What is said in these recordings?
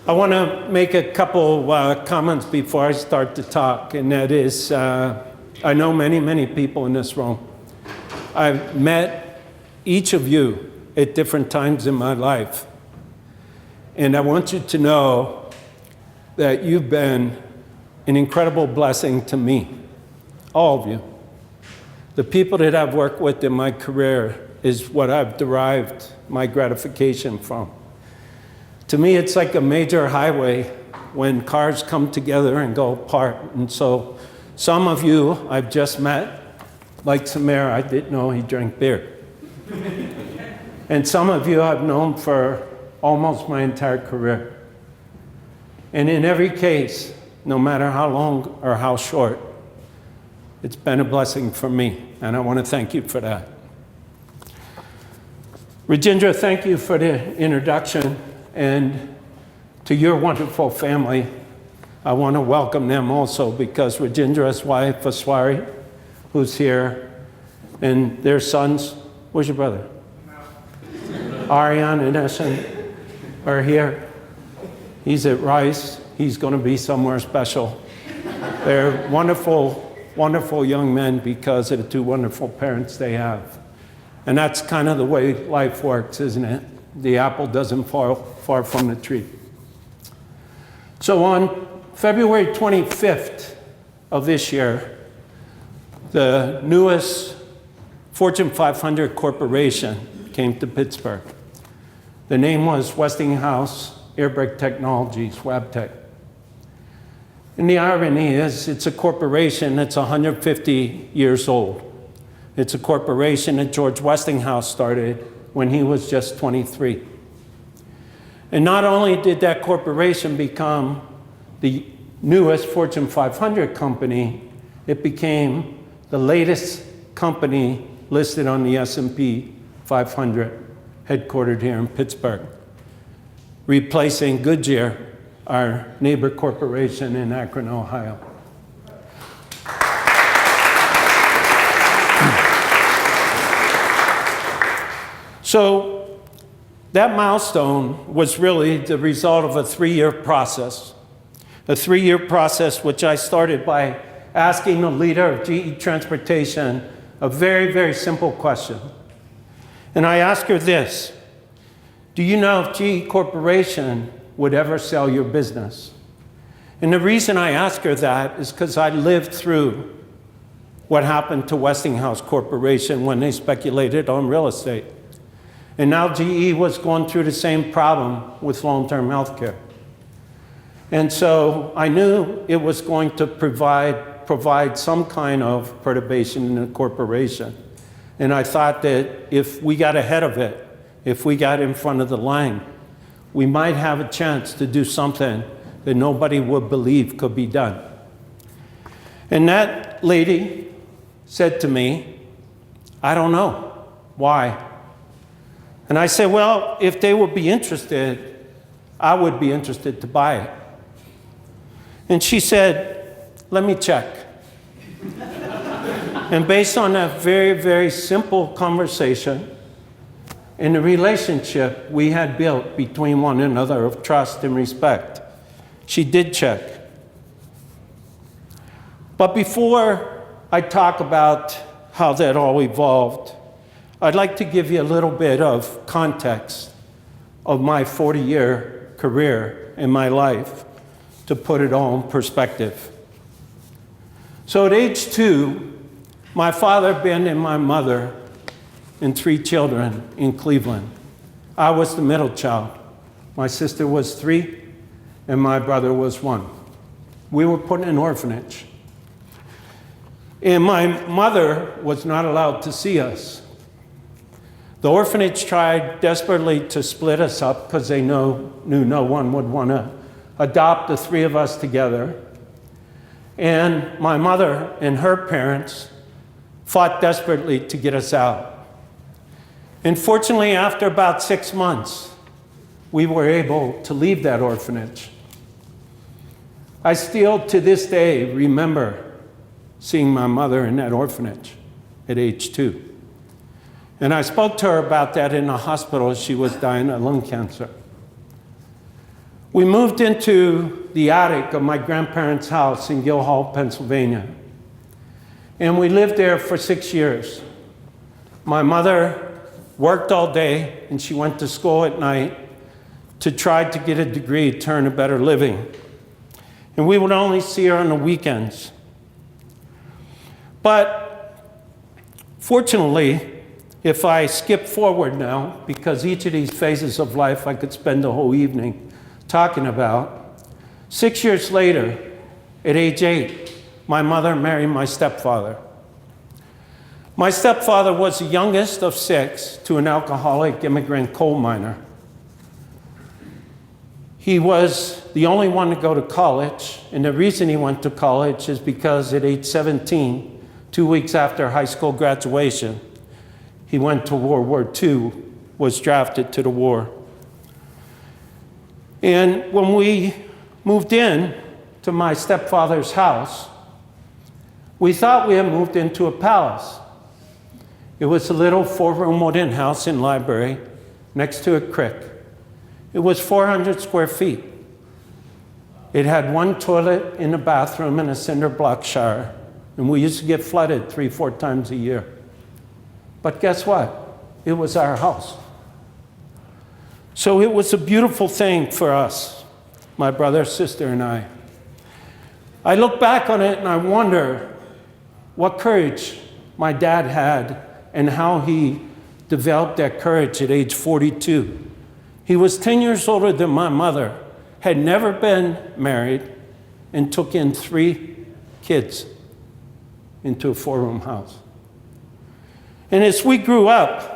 I want to make a couple comments before I start to talk, and that is, I know many people in this room. I've met each of you at different times in my life, and I want you to know that you've been an incredible blessing to me, all of you. The people that I've worked with in my career is what I've derived my gratification from. To me, it's like a major highway when cars come together and go apart. And so some of you I've just met, like Samir, I didn't know he drank beer. And some of you I've known for almost my entire career. And in every case, no matter how long or how short, it's been a blessing for me, and I want to thank you for that. Rajendra, thank you for the introduction, and to your wonderful family, I want to welcome them also, because Rajendra's wife, Aswari, who's here, and their sons, where's your brother? Aryan and Eshan are here. He's at Rice. He's going to be somewhere special. They're wonderful young men because of the two wonderful parents they have. And that's kind of the way life works, isn't it? The apple doesn't fall far from the tree. So on February 25th of this year, the newest Fortune 500 corporation came to Pittsburgh. The name was Westinghouse Air Brake Technologies, Wabtec. And the irony is, it's a corporation that's 150 years old. It's a corporation that George Westinghouse started when he was just 23. And not only did that corporation become the newest Fortune 500 company, it became the latest company listed on the S&P 500, headquartered here in Pittsburgh, replacing Goodyear, our neighbor corporation in Akron, Ohio. So that milestone was really the result of a three-year process. A three-year process which I started by asking the leader of GE Transportation a very simple question. And I asked her this: do you know if GE Corporation would ever sell your business? And the reason I ask her that is because I lived through what happened to Westinghouse Corporation when they speculated on real estate. And now GE was going through the same problem with long-term health care. And so I knew it was going to provide some kind of perturbation in the corporation. And I thought that if we got ahead of it, if we got in front of the line, we might have a chance to do something that nobody would believe could be done. And that lady said to me, I don't know. Why? And I said, well, if they would be interested, I would be interested to buy it. And she said, let me check. And based on that very simple conversation, in the relationship we had built between one another of trust and respect, she did check. But before I talk about how that all evolved, I'd like to give you a little bit of context of my 40-year career in my life to put it all in perspective. So at age 2, my father abandoned my mother and 3 children in Cleveland. I was the middle child. My sister was 3, and my brother was 1. We were put in an orphanage. And my mother was not allowed to see us. The orphanage tried desperately to split us up because they knew no one would want to adopt the 3 of us together. And my mother and her parents fought desperately to get us out. And fortunately, after about 6 months, we were able to leave that orphanage. I still, to this day, remember seeing my mother in that orphanage at age 2. And I spoke to her about that in the hospital as she was dying of lung cancer. We moved into the attic of my grandparents' house in Guildhall, Pennsylvania. And we lived there for 6 years. My mother worked all day, and she went to school at night to try to get a degree to earn a better living. And we would only see her on the weekends. But fortunately, if I skip forward now, because each of these phases of life I could spend the whole evening talking about, 6 years later, at age 8, my mother married my stepfather. My stepfather was the youngest of 6 to an alcoholic immigrant coal miner. He was the only one to go to college, and the reason he went to college is because at age 17, 2 weeks after high school graduation, he went to World War II, was drafted to the war. And when we moved in to my stepfather's house, we thought we had moved into a palace. It was a little 4-room wooden house and library next to a creek. It was 400 square feet. It had one toilet in the bathroom and a cinder block shower. And we used to get flooded 3-4 times a year. But guess what? It was our house. So it was a beautiful thing for us, my brother, sister, and I. I look back on it and I wonder what courage my dad had and how he developed that courage at age 42. He was 10 years older than my mother, had never been married, and took in 3 kids into a 4-room house. And as we grew up,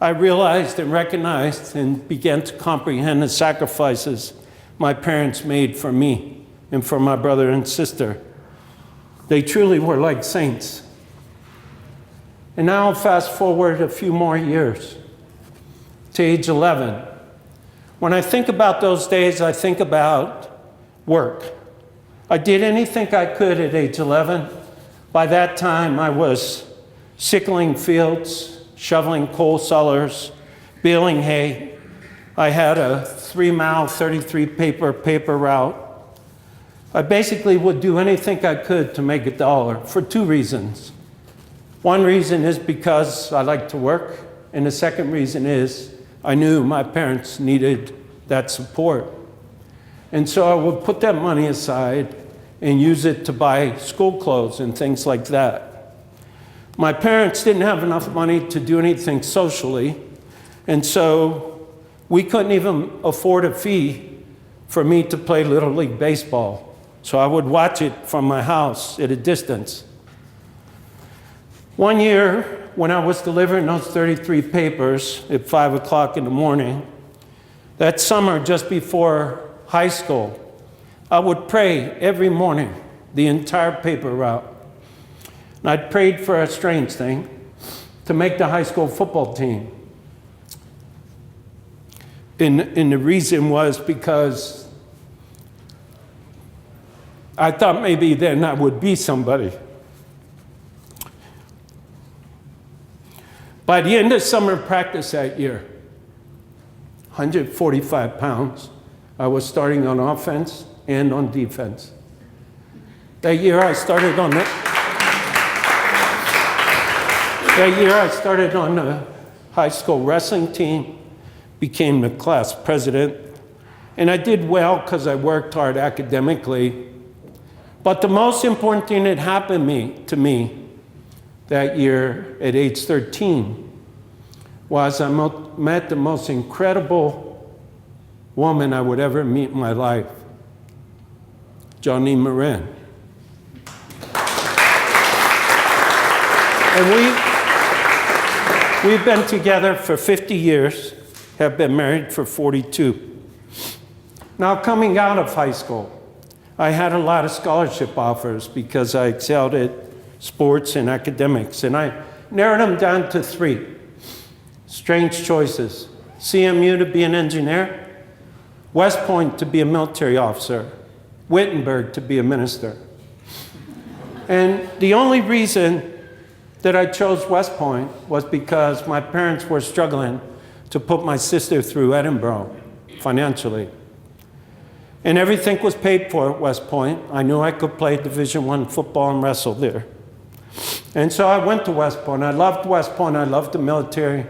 I realized and recognized and began to comprehend the sacrifices my parents made for me and for my brother and sister. They truly were like saints. And now fast forward a few more years to age 11. When I think about those days, I think about work. I did anything I could at age 11. By that time, I was sickling fields, shoveling coal cellars, baling hay. I had a 3-mile, 33-paper route. I basically would do anything I could to make $1 for 2 reasons. One reason is because I like to work, and the second reason is I knew my parents needed that support. And so I would put that money aside and use it to buy school clothes and things like that. My parents didn't have enough money to do anything socially, and so we couldn't even afford a fee for me to play Little League baseball. So I would watch it from my house at a distance. One year, when I was delivering those 33 papers at 5 o'clock in the morning, that summer just before high school, I would pray every morning, the entire paper route. And I'd prayed for a strange thing, to make the high school football team. And the reason was because I thought maybe then I would be somebody. By the end of summer practice that year, 145 pounds, I was starting on offense and on defense. That year I started on the high school wrestling team, became the class president, and I did well because I worked hard academically. But the most important thing that happened to me that year at age 13 was I met the most incredible woman I would ever meet in my life, Johnny Moran. And we've been together for 50 years, have been married for 42. Now, coming out of high school, I had a lot of scholarship offers because I excelled at sports and academics, and I narrowed them down to 3. Strange choices. CMU to be an engineer, West Point to be a military officer, Wittenberg to be a minister. And the only reason that I chose West Point was because my parents were struggling to put my sister through Edinburgh financially. And everything was paid for at West Point. I knew I could play Division I football and wrestle there. And so I went to West Point. I loved West Point. I loved the military.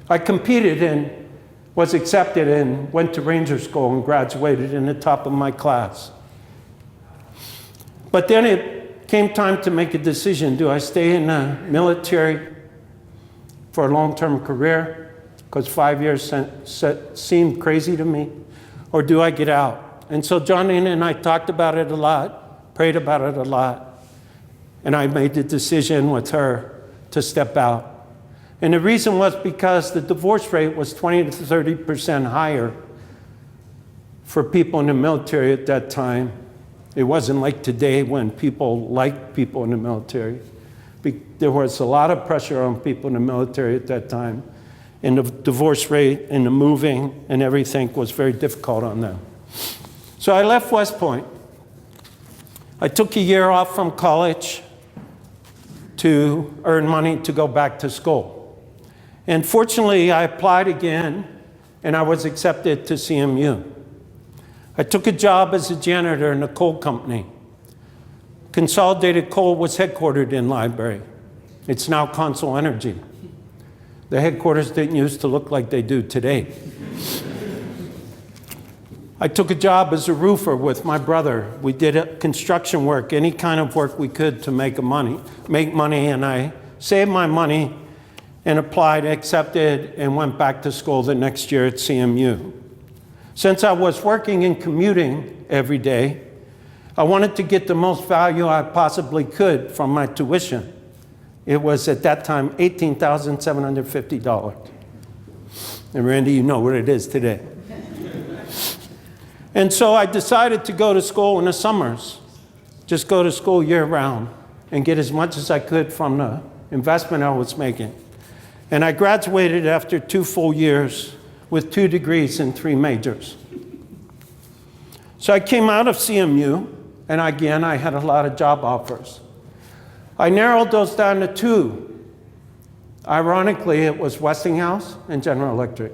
I competed and was accepted and went to Ranger School and graduated in the top of my class. But then it came time to make a decision. Do I stay in the military for a long-term career, because 5 years seemed crazy to me, or do I get out? And so Johnny and I talked about it a lot, prayed about it a lot, and I made the decision with her to step out. And the reason was because the divorce rate was 20 to 30% higher for people in the military at that time. It wasn't like today when people like people in the military. There was a lot of pressure on people in the military at that time, and the divorce rate and the moving and everything was very difficult on them. So I left West Point. I took a year off from college to earn money to go back to school. And fortunately, I applied again, and I was accepted to CMU. I took a job as a janitor in a coal company. Consolidated Coal was headquartered in Library. It's now Consol Energy. The headquarters didn't used to look like they do today. I took a job as a roofer with my brother. We did construction work, any kind of work we could to make money, and I saved my money and applied, accepted, and went back to school the next year at CMU. Since I was working and commuting every day, I wanted to get the most value I possibly could from my tuition. It was, at that time, $18,750. And Randy, you know what it is today. And so I decided to go to school in the summers, just go to school year-round and get as much as I could from the investment I was making. And I graduated after 2 full years with 2 degrees and 3 majors. So I came out of CMU, and again, I had a lot of job offers. I narrowed those down to 2. Ironically, it was Westinghouse and General Electric.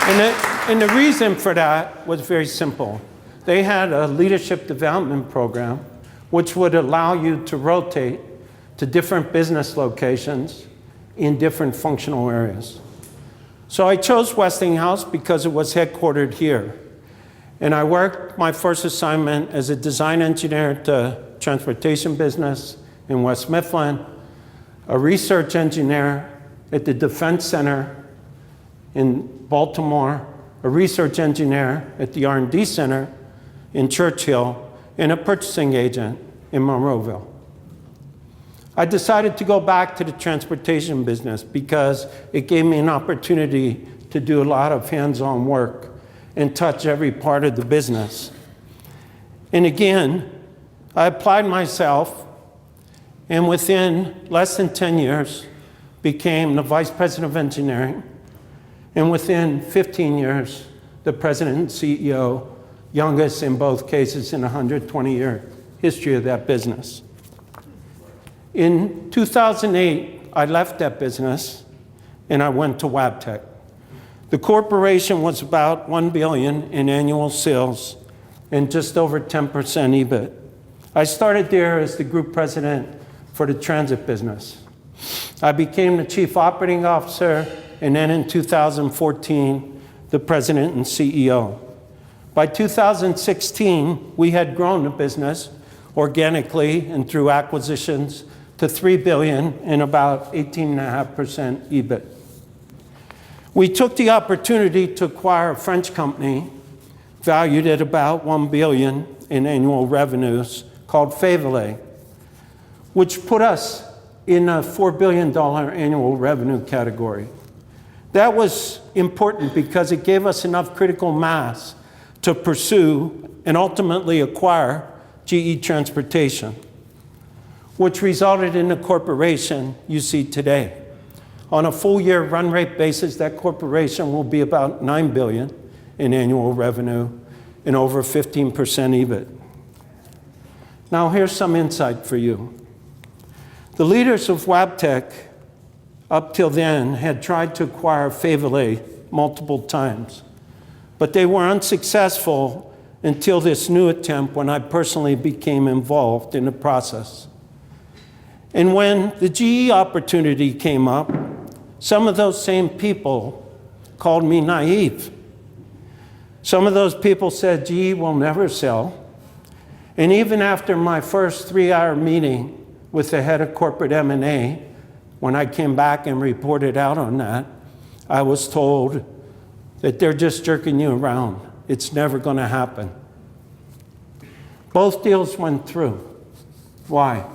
And the reason for that was very simple. They had a leadership development program which would allow you to rotate to different business locations in different functional areas. So I chose Westinghouse because it was headquartered here. And I worked my first assignment as a design engineer at the transportation business in West Mifflin, a research engineer at the Defense Center in Baltimore, a research engineer at the R&D Center in Churchill, and a purchasing agent in Monroeville. I decided to go back to the transportation business because it gave me an opportunity to do a lot of hands-on work and touch every part of the business. And again, I applied myself, and within less than 10 years, became the vice president of engineering, and within 15 years, the president and CEO, youngest in both cases in a 120-year history of that business. In 2008, I left that business and I went to Wabtec. The corporation was about $1 billion in annual sales and just over 10% EBIT. I started there as the group president for the transit business. I became the chief operating officer, and then in 2014, the president and CEO. By 2016, we had grown the business organically and through acquisitions to $3 billion and about 18.5% EBIT. We took the opportunity to acquire a French company valued at about $1 billion in annual revenues called Faiveley, which put us in a $4 billion annual revenue category. That was important because it gave us enough critical mass to pursue and ultimately acquire GE Transportation, which resulted in the corporation you see today. On a full year run rate basis, that corporation will be about $9 billion in annual revenue and over 15% EBIT. Now here's some insight for you. The leaders of Wabtec up till then had tried to acquire Faiveley multiple times. but they were unsuccessful until this new attempt when I personally became involved in the process. And when the GE opportunity came up, some of those same people called me naive. Some of those people said GE will never sell. And even after my first 3-hour meeting with the head of corporate M&A, when I came back and reported out on that, I was told that they're just jerking you around. It's never going to happen. Both deals went through. Why?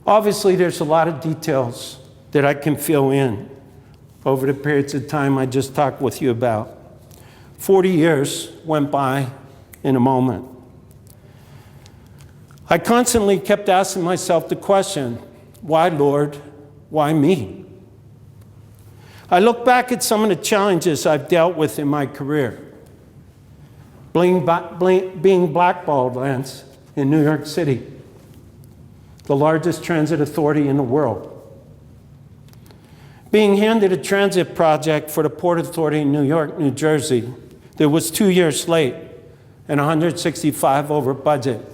Obviously, there's a lot of details that I can fill in over the periods of time I just talked with you about. 40 years went by in a moment. I constantly kept asking myself the question, why, Lord? Why me? I look back at some of the challenges I've dealt with in my career. Being blackballed, Lance, in New York City, the largest transit authority in the world. Being handed a transit project for the Port Authority in New York, New Jersey, that was 2 years late and 165 over budget,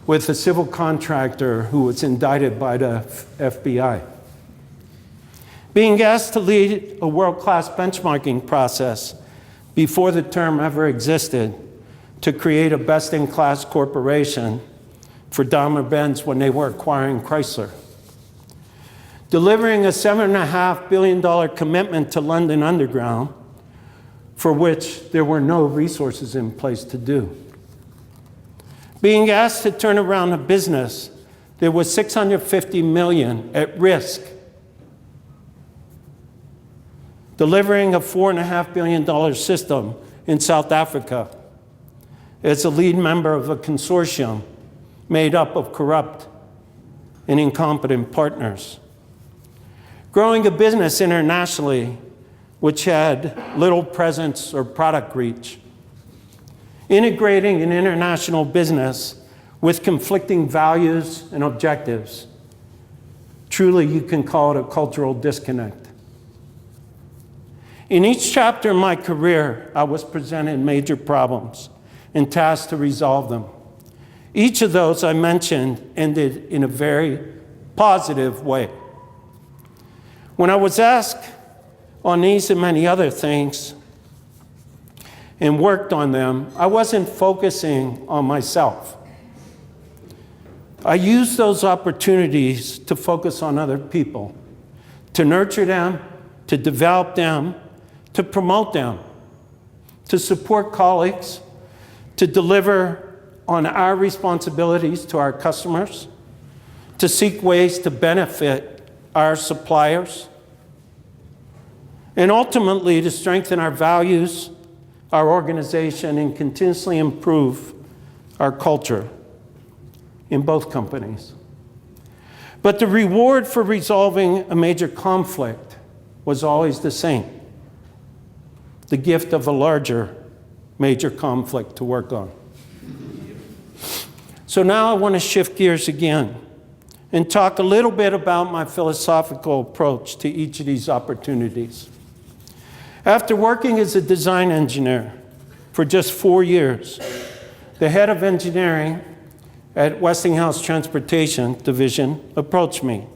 with a civil contractor who was indicted by the FBI. Being asked to lead a world-class benchmarking process before the term ever existed to create a best-in-class corporation for Daimler-Benz when they were acquiring Chrysler. Delivering a $7.5 billion commitment to London Underground, for which there were no resources in place to do. Being asked to turn around a business that was $650 million at risk. Delivering a $4.5 billion system in South Africa as a lead member of a consortium made up of corrupt and incompetent partners. Growing a business internationally which had little presence or product reach. Integrating an international business with conflicting values and objectives. Truly, you can call it a cultural disconnect. In each chapter of my career, I was presented major problems and tasked to resolve them. Each of those I mentioned ended in a very positive way. When I was asked on these and many other things and worked on them, I wasn't focusing on myself. I used those opportunities to focus on other people, to nurture them, to develop them, to promote them, to support colleagues, to deliver on our responsibilities to our customers, to seek ways to benefit our suppliers, and ultimately to strengthen our values, our organization, and continuously improve our culture in both companies. But the reward for resolving a major conflict was always the same: the gift of a larger major conflict to work on. So now I want to shift gears again and talk a little bit about my philosophical approach to each of these opportunities. After working as a design engineer for just 4 years, the head of engineering at Westinghouse Transportation Division approached me.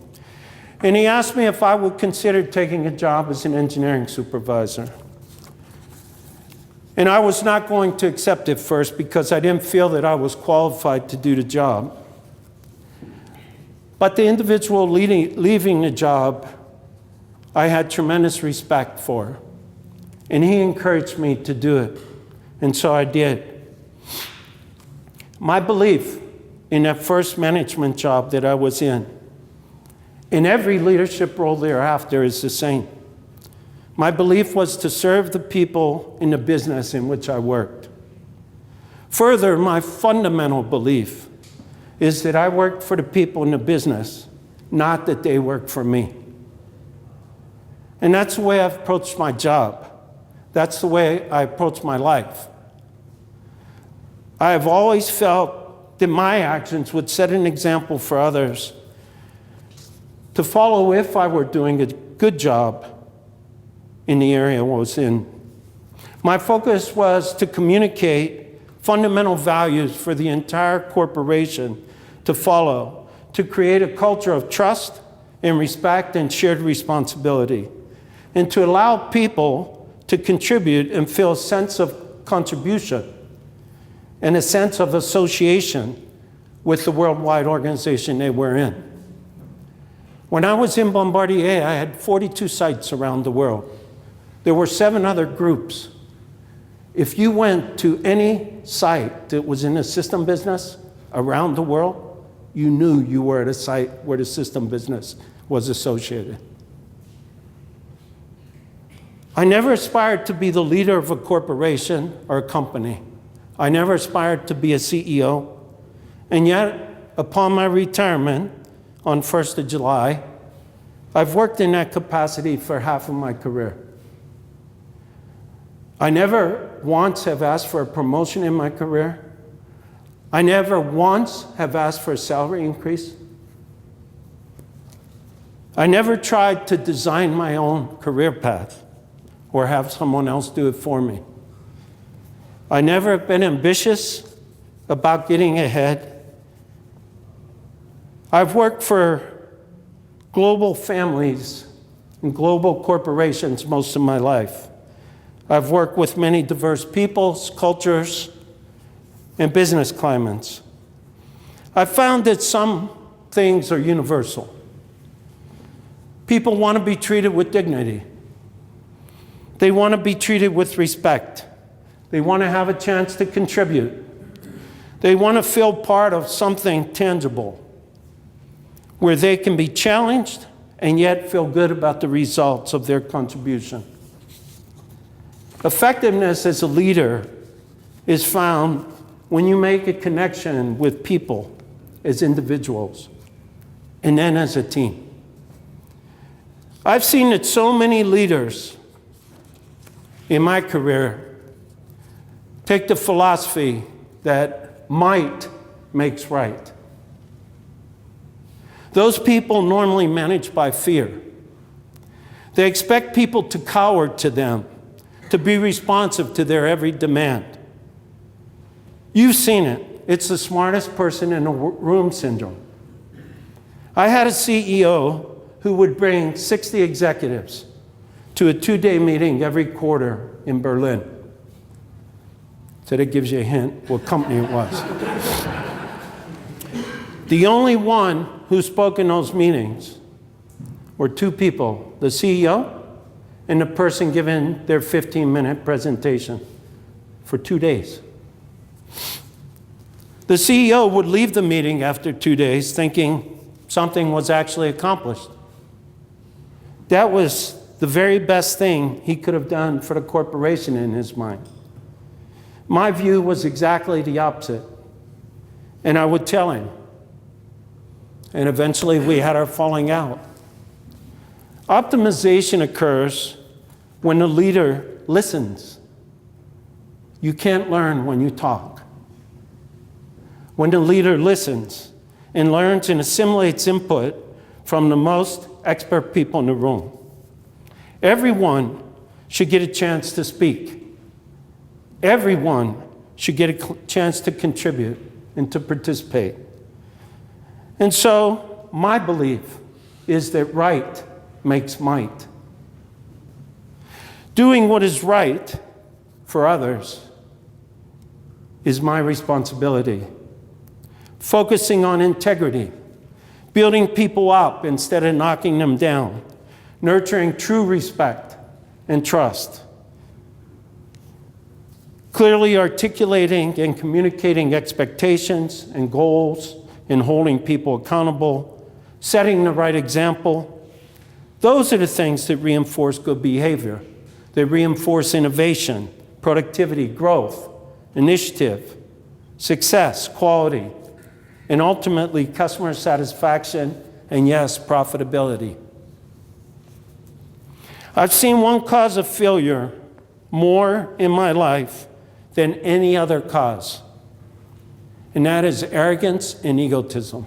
And he asked me if I would consider taking a job as an engineering supervisor. And I was not going to accept it first because I didn't feel that I was qualified to do the job. But the individual leaving the job, I had tremendous respect for. And he encouraged me to do it. And so I did. My belief in that first management job that I was in every leadership role thereafter is the same. My belief was to serve the people in the business in which I worked. Further, my fundamental belief is that I worked for the people in the business, not that they worked for me. And that's the way I've approached my job. That's the way I approach my life. I have always felt that my actions would set an example for others to follow if I were doing a good job, in the area I was in. My focus was to communicate fundamental values for the entire corporation to follow, to create a culture of trust and respect and shared responsibility, and to allow people to contribute and feel a sense of contribution and a sense of association with the worldwide organization they were in. When I was in Bombardier, I had 42 sites around the world. There were 7 other groups. If you went to any site that was in the system business around the world, you knew you were at a site where the system business was associated. I never aspired to be the leader of a corporation or a company. I never aspired to be a CEO. And yet, upon my retirement on 1st of July, I've worked in that capacity for half of my career. I never once have asked for a promotion in my career. I never once have asked for a salary increase. I never tried to design my own career path or have someone else do it for me. I never have been ambitious about getting ahead. I've worked for global families and global corporations most of my life. I've worked with many diverse peoples, cultures, and business climates. I've found that some things are universal. People want to be treated with dignity. They want to be treated with respect. They want to have a chance to contribute. They want to feel part of something tangible, where they can be challenged and yet feel good about the results of their contribution. Effectiveness as a leader is found when you make a connection with people as individuals and then as a team. I've seen that so many leaders in my career take the philosophy that might makes right. Those people normally manage by fear. They expect people to cower to them, to be responsive to their every demand. You've seen it. It's the smartest person in the room syndrome. I had a CEO who would bring 60 executives to a 2-day meeting every quarter in Berlin. So that gives you a hint what company it was. The only one who spoke in those meetings were 2 people, the CEO and the person giving their 15-minute presentation for 2 days. The CEO would leave the meeting after 2 days thinking something was actually accomplished. That was the very best thing he could have done for the corporation in his mind. My view was exactly the opposite. And I would tell him. And eventually we had our falling out. Optimization occurs when the leader listens. You can't learn when you talk. When the leader listens and learns and assimilates input from the most expert people in the room. Everyone should get a chance to speak. Everyone should get a chance to contribute and to participate. And so, my belief is that right makes might. Doing what is right for others is my responsibility. Focusing on integrity, building people up instead of knocking them down, nurturing true respect and trust, clearly articulating and communicating expectations and goals and holding people accountable, setting the right example. Those are the things that reinforce good behavior. They reinforce innovation, productivity, growth, initiative, success, quality, and ultimately customer satisfaction and, yes, profitability. I've seen one cause of failure more in my life than any other cause, and that is arrogance and egotism.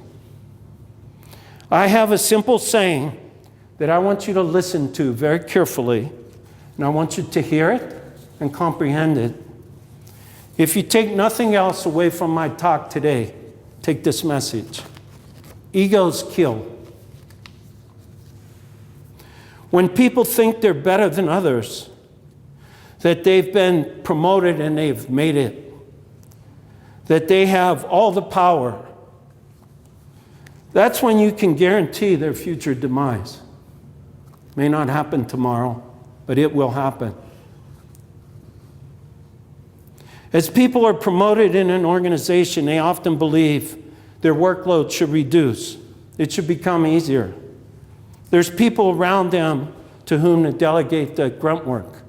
I have a simple saying that I want you to listen to very carefully And I want you to hear it and comprehend it. If you take nothing else away from my talk today, take this message. Egos kill. When people think they're better than others, that they've been promoted and they've made it, that they have all the power, that's when you can guarantee their future demise. May not happen tomorrow, but it will happen. As people are promoted in an organization, they often believe their workload should reduce. It should become easier. There's people around them to whom to delegate the grunt work.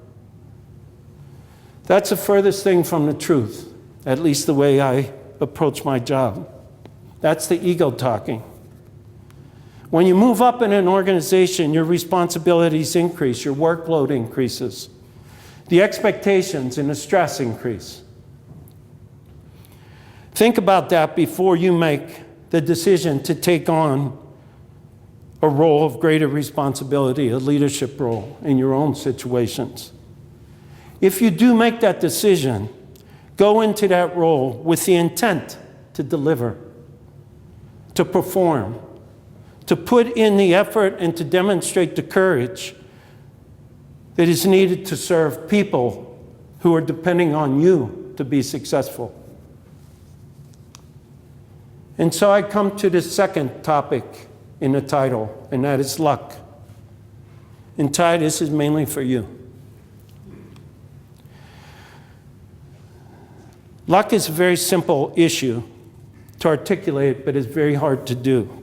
That's the furthest thing from the truth, at least the way I approach my job. That's the ego talking. When you move up in an organization, your responsibilities increase, your workload increases. The expectations and the stress increase. Think about that before you make the decision to take on a role of greater responsibility, a leadership role in your own situations. If you do make that decision, go into that role with the intent to deliver, to perform, to put in the effort and to demonstrate the courage that is needed to serve people who are depending on you to be successful. And so I come to the second topic in the title, and that is luck. And TiE, this is mainly for you. Luck is a very simple issue to articulate, but it's very hard to do.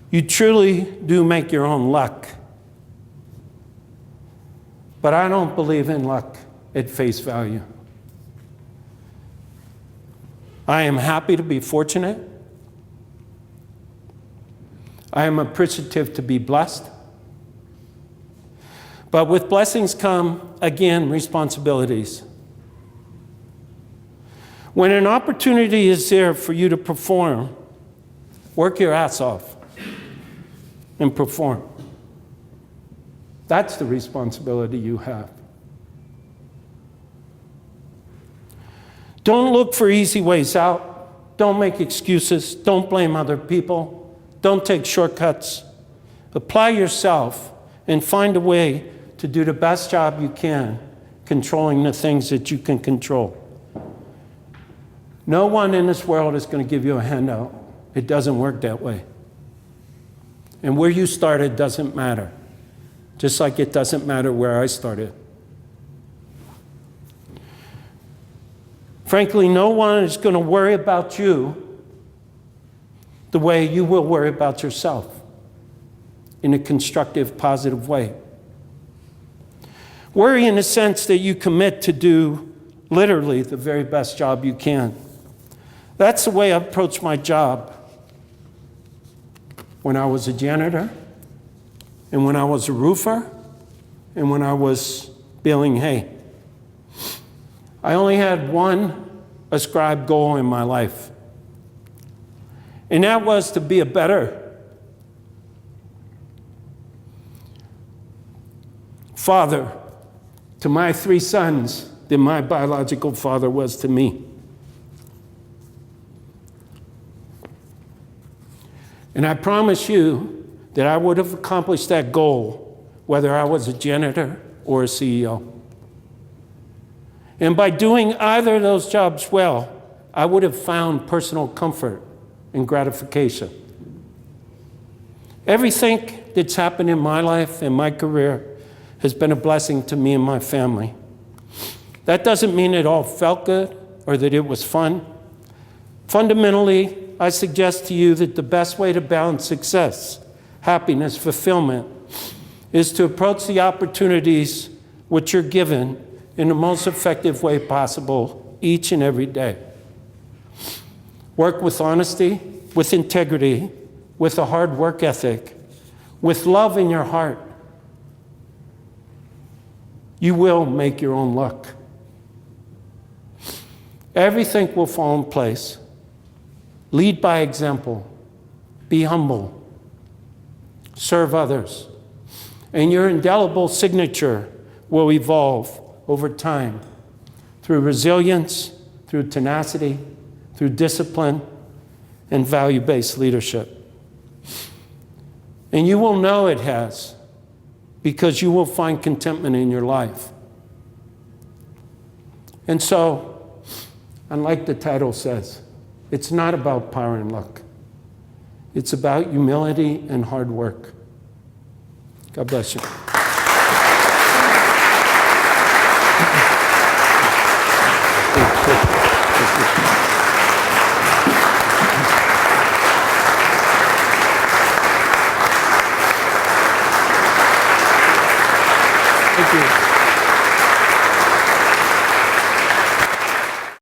You truly do make your own luck. But I don't believe in luck at face value. I am happy to be fortunate. I am appreciative to be blessed. But with blessings come, again, responsibilities. When an opportunity is there for you to perform, work your ass off and perform. That's the responsibility you have. Don't look for easy ways out. Don't make excuses. Don't blame other people. Don't take shortcuts. Apply yourself and find a way to do the best job you can, controlling the things that you can control. No one in this world is going to give you a handout. It doesn't work that way. And where you started doesn't matter, just like it doesn't matter where I started. Frankly, no one is going to worry about you the way you will worry about yourself, in a constructive, positive way. Worry in the sense that you commit to do literally the very best job you can. That's the way I approach my job. When I was a janitor, and when I was a roofer, and when I was baling hay. I only had one ascribed goal in my life, and that was to be a better father to my 3 sons than my biological father was to me. And I promise you that I would have accomplished that goal whether I was a janitor or a CEO. And by doing either of those jobs well, I would have found personal comfort and gratification. Everything that's happened in my life and my career has been a blessing to me and my family. That doesn't mean it all felt good or that it was fun. Fundamentally, I suggest to you that the best way to balance success, happiness, fulfillment, is to approach the opportunities which you're given in the most effective way possible each and every day. Work with honesty, with integrity, with a hard work ethic, with love in your heart. You will make your own luck. Everything will fall in place. Lead by example. Be humble. Serve others. And your indelible signature will evolve over time through resilience, through tenacity, through discipline, and value-based leadership. And you will know it has, because you will find contentment in your life. And so, unlike the title says, it's not about power and luck. It's about humility and hard work. God bless you. Thank you.